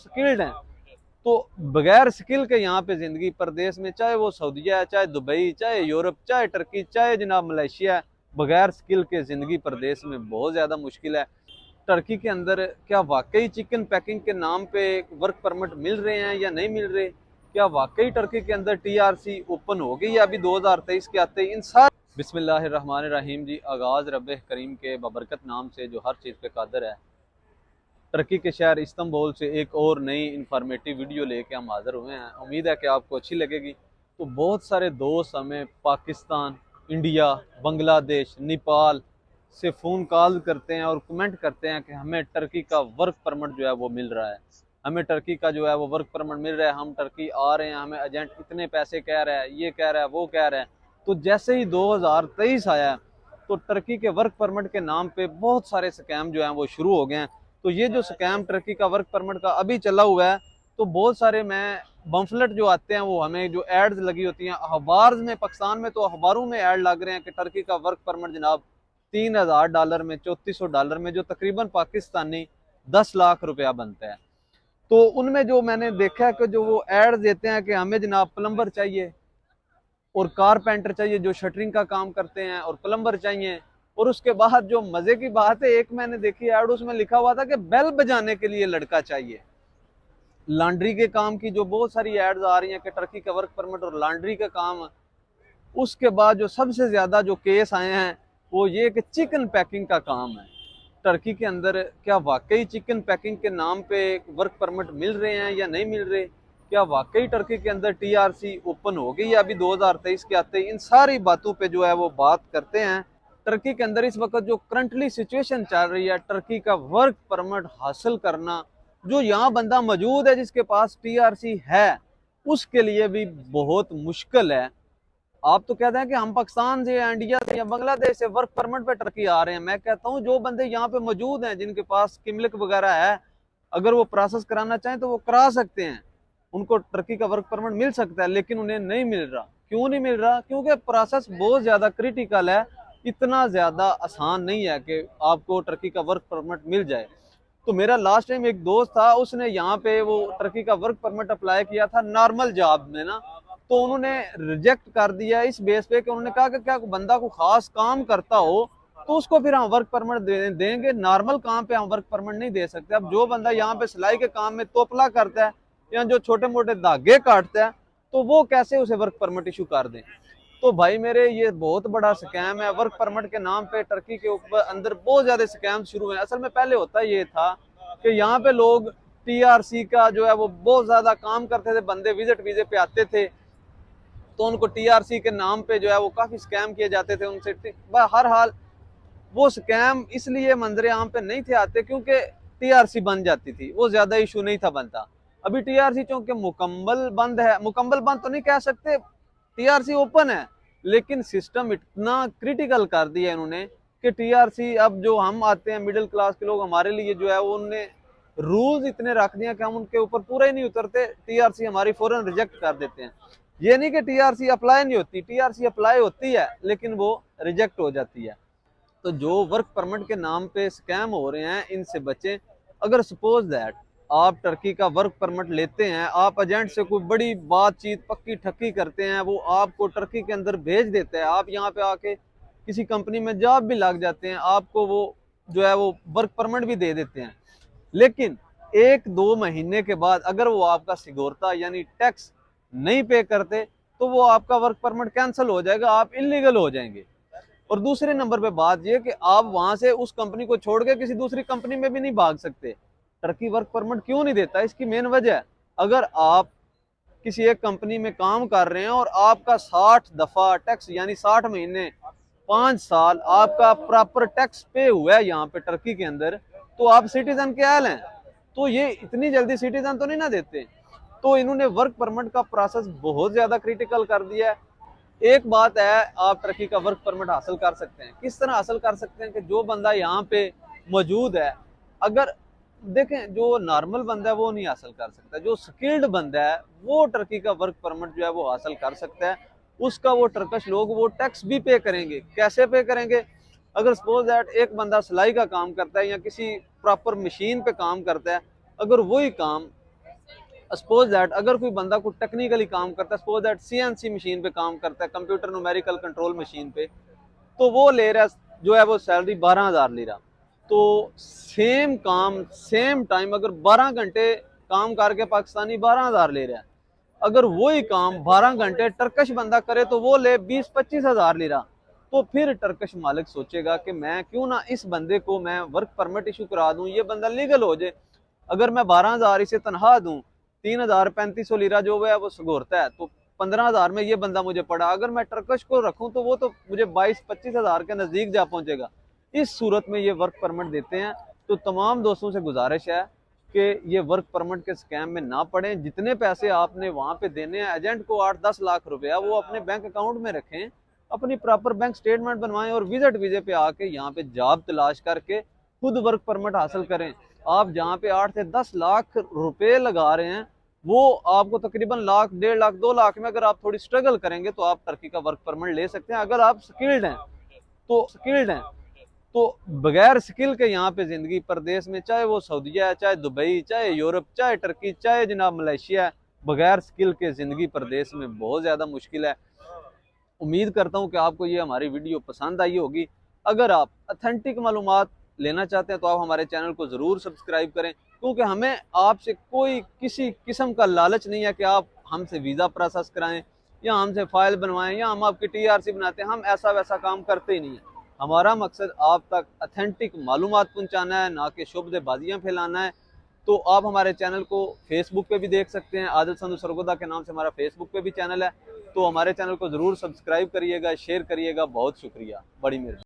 Skilled हैं। तो बगैर स्किल के यहाँ पे जिंदगी परदेश में, चाहे वो सऊदीया है, चाहे दुबई, चाहे यूरोप, चाहे टर्की, चाहे जनाब मलेशिया है, बगैर स्किल के जिंदगी परदेश में बहुत ज्यादा मुश्किल है। टर्की के अंदर क्या वाकई चिकन पैकिंग के नाम पे वर्क परमिट मिल रहे हैं या नहीं मिल रहे? क्या वाकई टर्की के अंदर टीआरसी ओपन हो गई है अभी 2023 के आते ही? इन सारे बिस्मिल्लाहिर्रहमानिर्रहीम जी, आगाज रब करीम के बबरकत नाम से जो हर चीज़ पे कादर है। टर्की के शहर इस्तंबुल से एक और नई इन्फॉर्मेटिव वीडियो लेके हम हाज़िर हुए हैं। उम्मीद है कि आपको अच्छी लगेगी। तो बहुत सारे दोस्त हमें पाकिस्तान, इंडिया, बांग्लादेश, नेपाल से फ़ोन कॉल करते हैं और कमेंट करते हैं कि हमें टर्की का वर्क परमिट जो है वो मिल रहा है, हमें टर्की का जो है वो वर्क परमिट मिल रहा है, हम टर्की आ रहे हैं, हमें एजेंट इतने पैसे कह रहा है, ये कह रहा है, वो कह रहा है। तो जैसे ही 2023 आया तो टर्की के वर्क परमिट के नाम पे बहुत सारे स्कैम जो हैं वो शुरू हो गए हैं। तो ये जो स्कैम टर्की का वर्क परमिट का अभी चला हुआ है, तो बहुत सारे मैं बम्फलेट जो आते हैं वो हमें जो एड्स लगी होती हैं अखबार में, पाकिस्तान में तो अखबारों में ऐड लग रहे हैं कि टर्की का वर्क परमिट जनाब $3000 में, $3400 में, जो तकरीबन पाकिस्तानी 10 लाख रुपया बनता है। तो उनमें जो मैंने देखा है कि जो वो एड देते हैं कि हमें जनाब प्लम्बर चाहिए और कारपेंटर चाहिए जो शटरिंग का काम करते हैं, और प्लम्बर चाहिए। और उसके बाद जो मजे की बात है, एक मैंने देखी ऐड, उसमें लिखा हुआ था कि बेल बजाने के लिए लड़का चाहिए। लॉन्ड्री के काम की जो बहुत सारी एड्स आ रही हैं कि टर्की का वर्क परमिट और लॉन्ड्री का काम। उसके बाद जो सबसे ज्यादा जो केस आए हैं वो ये कि चिकन पैकिंग का काम है टर्की के अंदर। क्या वाकई चिकन पैकिंग के नाम पे वर्क परमिट मिल रहे हैं या नहीं मिल रहे? क्या वाकई टर्की के अंदर टीआरसी ओपन हो गई है अभी 2023 के आते ही? इन सारी बातों पे जो है वो बात करते हैं। टर्की के अंदर इस वक्त जो करंटली सिचुएशन चल रही है, टर्की का वर्क परमिट हासिल करना, जो यहाँ बंदा मौजूद है जिसके पास टीआरसी है, उसके लिए भी बहुत मुश्किल है। आप तो कहते हैं कि हम पाकिस्तान से या इंडिया से या बांग्लादेश से वर्क परमिट पे टर्की आ रहे हैं। मैं कहता हूँ जो बंदे यहाँ पे मौजूद हैं जिनके पास किमलिक वगैरह है, अगर वो प्रोसेस कराना चाहें तो वो करा सकते हैं, उनको टर्की का वर्क परमिट मिल सकता है। लेकिन उन्हें नहीं मिल रहा। क्यों नहीं मिल रहा? क्योंकि प्रोसेस बहुत ज्यादा क्रिटिकल है। इतना ज्यादा आसान नहीं है कि आपको टर्की का वर्क परमिट मिल जाए। तो मेरा लास्ट टाइम एक दोस्त था, उसने यहाँ पे वो टर्की का वर्क परमिट अप्लाई किया था नॉर्मल जॉब में ना, तो उन्होंने रिजेक्ट कर दिया इस बेस पे कि उन्होंने कहा कि क्या बंदा को खास काम करता हो तो उसको फिर हम वर्क परमिट देंगे, नॉर्मल काम पे हम वर्क परमिट नहीं दे सकते। अब जो बंदा यहाँ पे सिलाई के काम में तोपला करता है या जो छोटे मोटे धागे काटता है, तो वो कैसे उसे वर्क परमिट इशू कर दें? तो भाई मेरे, ये बहुत बड़ा स्कैम है। वर्क परमिट के नाम पे टर्की के ऊपर अंदर बहुत ज्यादा स्कैम शुरू हुए। असल में पहले होता ये था कि यहाँ पे लोग टीआरसी का जो है वो बहुत ज्यादा काम करते थे, बंदे विजिट वीजे पे आते थे तो उनको टीआरसी के नाम पे जो है वो काफी स्कैम किए जाते थे उनसे। हर हाल वो स्कैम इसलिए मंजरे आम पे नहीं थे आते क्योंकि टीआरसी बन जाती थी, वो ज्यादा इशू नहीं था बनता। अभी टीआरसी चूंकि मुकम्मल बंद है, मुकम्मल बंद तो नहीं कह सकते, टीआरसी ओपन है, लेकिन सिस्टम इतना क्रिटिकल कर दिया इन्होंने कि टीआरसी, अब जो हम आते हैं मिडिल क्लास के लोग, हमारे लिए जो है वो उन्होंने रूल्स इतने रख दिए कि हम उनके ऊपर पूरा ही नहीं उतरते, टीआरसी हमारी फौरन रिजेक्ट कर देते हैं। ये नहीं कि टीआरसी अप्लाई नहीं होती, टीआरसी अप्लाई होती है लेकिन वो रिजेक्ट हो जाती है। तो जो वर्क परमिट के नाम पे स्कैम हो रहे हैं इनसे बचें। अगर सपोज दैट आप टर्की का वर्क परमिट लेते हैं, आप एजेंट से कोई बड़ी बातचीत पक्की ठक्की करते हैं, वो आपको टर्की के अंदर भेज देता है, आप यहाँ पे आके किसी कंपनी में जॉब भी लग जाते हैं, आपको वो जो है वो वर्क परमिट भी दे देते हैं। लेकिन 1-2 महीने के बाद अगर वो आपका सिगोरता यानी टैक्स नहीं पे करते तो वो आपका वर्क परमिट कैंसिल हो जाएगा, आप इलीगल हो जाएंगे। और दूसरे नंबर पे बात यह कि आप वहां से उस कंपनी को छोड़ के किसी दूसरी कंपनी में भी नहीं भाग सकते। टर्की वर्क परमिट क्यों नहीं देता? इसकी मेन वजह है, अगर आप किसी एक कंपनी में काम कर रहे हैं और आपका 60 दफा टैक्स यानी 60 महीने 5 साल आपका प्रॉपर टैक्स पे हुआ है यहाँ पे टर्की के अंदर, तो आप सिटीजन के एल हैं। तो ये इतनी जल्दी सिटीजन तो नहीं ना देते। तो इन्होंने वर्क परमिट का प्रोसेस बहुत ज्यादा क्रिटिकल कर दिया है। एक बात है, आप टर्की का वर्क परमिट हासिल कर सकते हैं। किस तरह हासिल कर सकते हैं कि जो बंदा यहाँ पे मौजूद है, अगर देखें जो नॉर्मल बंदा है वो नहीं हासिल कर सकता, जो स्किल्ड बंदा है वो टर्की का वर्क परमिट जो है वो हासिल कर सकता है। उसका वो टर्कश लोग वो टैक्स भी पे करेंगे। कैसे पे करेंगे? अगर सपोज दैट एक बंदा सिलाई का काम करता है या किसी प्रॉपर मशीन पे काम करता है, अगर वही काम सपोज दैट अगर कोई बंदा को टेक्निकली काम करता है, सपोज दैट CNC मशीन पे काम करता है, कंप्यूटर न्यूमेरिकल कंट्रोल मशीन पे, तो वो ले रहा है जो है वो सैलरी 12,000 ले रहा। तो सेम काम सेम टाइम अगर 12 घंटे काम करके पाकिस्तानी 12,000 ले रहा है, अगर वही काम 12 घंटे टर्कश बंदा करे तो वो ले 20-25 हजार ले रहा। तो फिर टर्कश मालिक सोचेगा कि मैं क्यों ना इस बंदे को मैं वर्क परमिट इशू करा दूं, ये बंदा लीगल हो जाए। अगर मैं 12,000 इसे तनख्वाह दूं, 3,035 लीरा जो है वो सगोरता है, तो 15,000 में ये बंदा मुझे पड़ा। अगर मैं टर्कश को रखूं तो वो तो मुझे 22-25 हजार के नजदीक जा पहुंचेगा। इस सूरत में ये वर्क परमिट देते हैं। तो तमाम दोस्तों से गुजारिश है कि ये वर्क परमिट के स्कैम में ना पड़ें। जितने पैसे आपने वहां पे देने हैं एजेंट को, 8-10 लाख रुपया, वो अपने बैंक अकाउंट में रखें, अपनी प्रॉपर बैंक स्टेटमेंट बनवाएं और विजिट वीजे पे आके यहाँ पे जॉब तलाश करके खुद वर्क परमिट हासिल करें। आप जहाँ पे 8 से 10 लाख रुपए लगा रहे हैं, वो आपको तकरीबन लाख, 1.5 लाख, 2 लाख में अगर आप थोड़ी स्ट्रगल करेंगे तो आप टर्की का वर्क परमिट ले सकते हैं। अगर आप स्किल्ड हैं तो बगैर स्किल के यहाँ पे जिंदगी परदेश में, चाहे वो सऊदीया है, चाहे दुबई, चाहे यूरोप, चाहे टर्की, चाहे जनाब मलेशिया है, बगैर स्किल के जिंदगी परदेश में बहुत ज्यादा मुश्किल है। उम्मीद करता हूँ कि आपको ये हमारी वीडियो पसंद आई होगी। अगर आप अथेंटिक मालूमात लेना चाहते हैं तो आप हमारे चैनल को ज़रूर सब्सक्राइब करें, क्योंकि हमें आपसे कोई किसी किस्म का लालच नहीं है कि आप हमसे वीज़ा प्रोसेस कराएं या हमसे फाइल बनवाएं या हम आपकी TRC बनाते हैं। हम ऐसा वैसा काम करते ही नहीं है। हमारा मकसद आप तक अथेंटिक मालूमात पहुँचाना है, ना कि शुबदेबाजियाँ फैलाना है। तो आप हमारे चैनल को फेसबुक पे भी देख सकते हैं, आदिल संधू सरगोदा के नाम से हमारा फेसबुक पे भी चैनल है। तो हमारे चैनल को ज़रूर सब्सक्राइब करिएगा, शेयर करिएगा। बहुत शुक्रिया, बड़ी मेहरबानी।